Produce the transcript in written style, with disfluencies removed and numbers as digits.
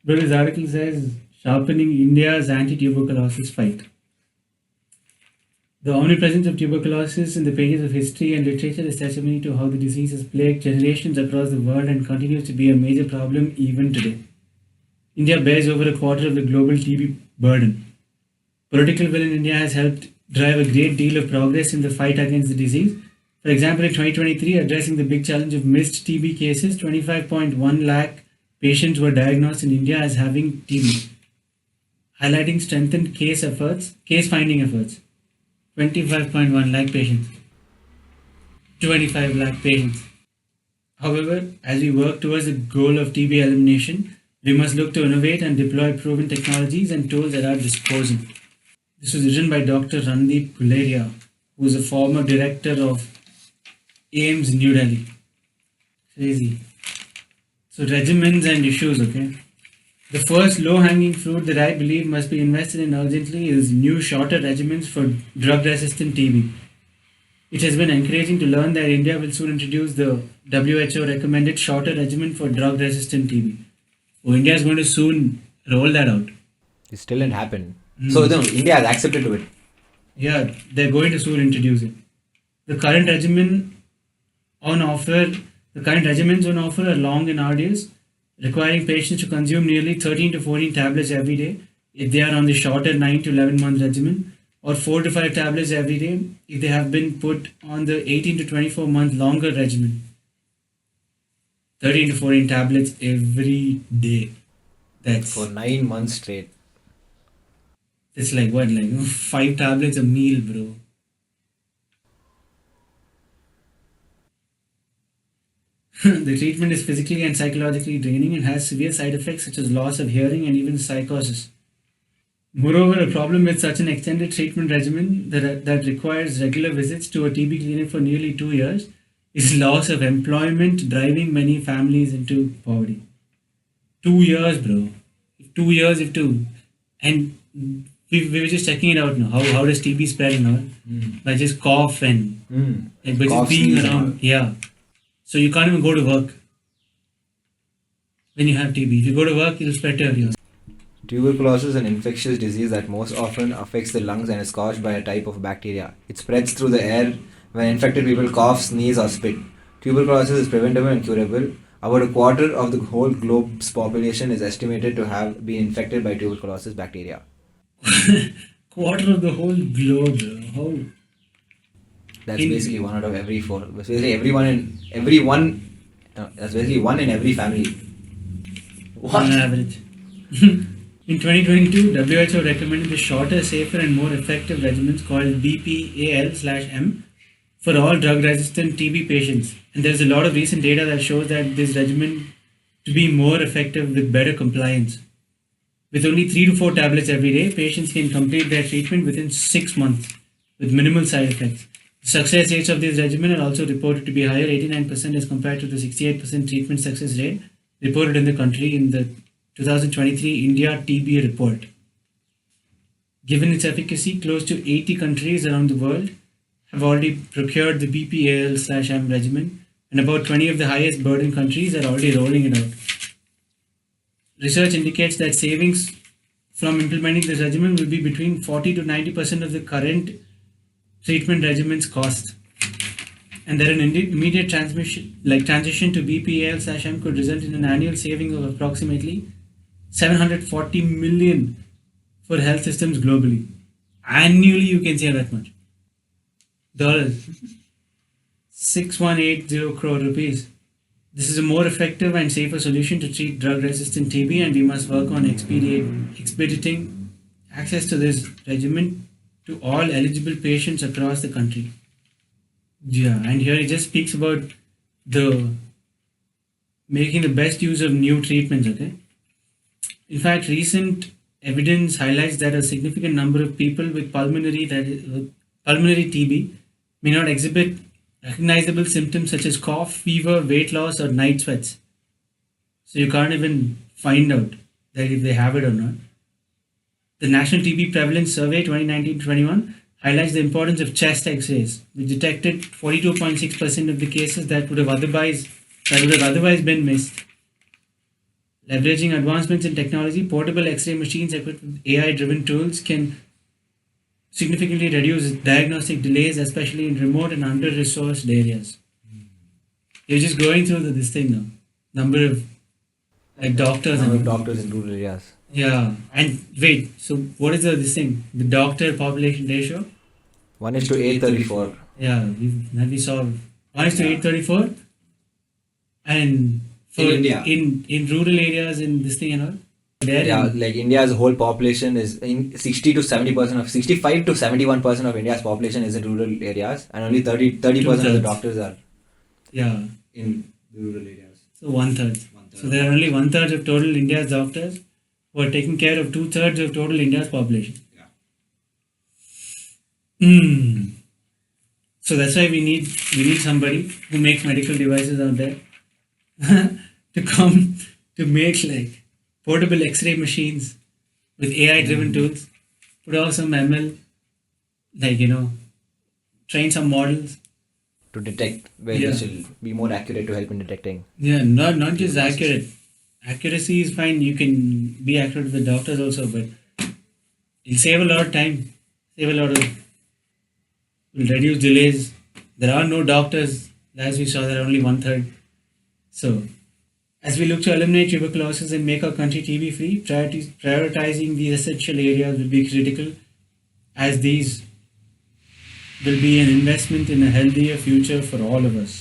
But this article says sharpening India's anti-tuberculosis fight. The omnipresence of tuberculosis in the pages of history and literature is testimony to how the disease has plagued generations across the world and continues to be a major problem even today. India bears over a quarter of the global TB burden. Political will in India has helped drive a great deal of progress in the fight against the disease. For example, in 2023, addressing the big challenge of missed TB cases, 25.1 lakh patients were diagnosed in India as having TB, highlighting strengthened case finding efforts. 25.1 lakh patients. 25 lakh patients. However, as we work towards the goal of TB elimination, we must look to innovate and deploy proven technologies and tools at our disposal. This was written by Dr. Randeep Guleria, who is a former director of AIMS New Delhi. Crazy. So regimens and issues, okay? The first low-hanging fruit that I believe must be invested in urgently is new shorter regimens for drug-resistant TB. It has been encouraging to learn that India will soon introduce the WHO recommended shorter regimen for drug-resistant TB. So India is going to soon roll that out. It still didn't happen. So no, India has accepted to it. Yeah, they're going to soon introduce it. The current regimens on offer are long and arduous, requiring patients to consume nearly 13 to 14 tablets every day if they are on the shorter 9 to 11 month regimen, or 4 to 5 tablets every day if they have been put on the 18 to 24 month longer regimen. 13 to 14 tablets every day. That's For 9 months straight. It's like what, like 5 tablets a meal, bro. The treatment is physically and psychologically draining and has severe side effects such as loss of hearing and even psychosis. Moreover, a problem with such an extended treatment regimen that requires regular visits to a TB clinic for nearly 2 years is loss of employment, driving many families into poverty. 2 years, bro. 2 years if two. And we were just checking it out now. How does TB spread and all? By just cough and by just being around. Yeah. So you can't even go to work when you have TB. If you go to work, it'll spread to everyone. Tuberculosis is an infectious disease that most often affects the lungs and is caused by a type of bacteria. It spreads through the air when infected people cough, sneeze, or spit. Tuberculosis is preventable and curable. About a quarter of the whole globe's population is estimated to have been infected by tuberculosis bacteria. Quarter of the whole globe. How? That's basically 1 out of every 4. That's basically that's basically 1 in every family. What? On average. In 2022, WHO recommended the shorter, safer, and more effective regimens called BPAL/M for all drug-resistant TB patients. And there's a lot of recent data that shows that this regimen to be more effective with better compliance. With only 3 to 4 tablets every day, patients can complete their treatment within 6 months with minimal side effects. The success rates of this regimen are also reported to be higher, 89% as compared to the 68% treatment success rate reported in the country in the 2023 India TB report. Given its efficacy, close to 80 countries around the world have already procured the BPAL/M regimen, and about 20 of the highest burden countries are already rolling it out. Research indicates that savings from implementing this regimen will be between 40 to 90% of the current treatment regimen's cost, and that an immediate transition to BPAL/M could result in an annual saving of approximately 740 million for health systems globally. Annually, you can save that much. Dollars. 6180 crore rupees. This is a more effective and safer solution to treat drug-resistant TB, and we must work on expediting access to this regimen to all eligible patients across the country. Yeah, and here he just speaks about the making the best use of new treatments, okay? In fact, recent evidence highlights that a significant number of people with pulmonary TB may not exhibit recognizable symptoms such as cough, fever, weight loss, or night sweats. So you can't even find out that if they have it or not. The National TB Prevalence Survey 2019-21 highlights the importance of chest X-rays, which detected 42.6% of the cases that would have otherwise been missed. Leveraging advancements in technology, portable X-ray machines equipped with AI-driven tools can significantly reduce diagnostic delays, especially in remote and under-resourced areas. You're just going through this thing now. Number of like doctors Number of and doctors in rural areas. yeah. And wait, so what is this thing? The doctor population ratio? 1 is to 834. Yeah, we saw 1 is to Yeah. 834, and for In India. in rural areas in this thing and all. There Yeah, in- like India's whole population is in 60 to 70% of 65 to 71% of India's population is in rural areas, and only 30% of the Two-thirds. doctors are yeah, in the rural areas. so 1/3. One-third. So there are only 1/3 of total India's doctors who are taking care of 2/3 of total India's population. Yeah. So that's why we need somebody who makes medical devices out there to come to make like portable X-ray machines with AI-driven tools, put out some ML, like train some models. To detect where Yeah. this will be more accurate to help in detecting. Yeah, not just accurate. Accuracy is fine. You can be accurate with doctors also, but it'll save a lot of time. Save a lot of. Will reduce delays. There are no doctors, as we saw. There are only 1/3. So, as we look to eliminate tuberculosis and make our country TB free, prioritizing these essential areas will be critical, as these will be an investment in a healthier future for all of us.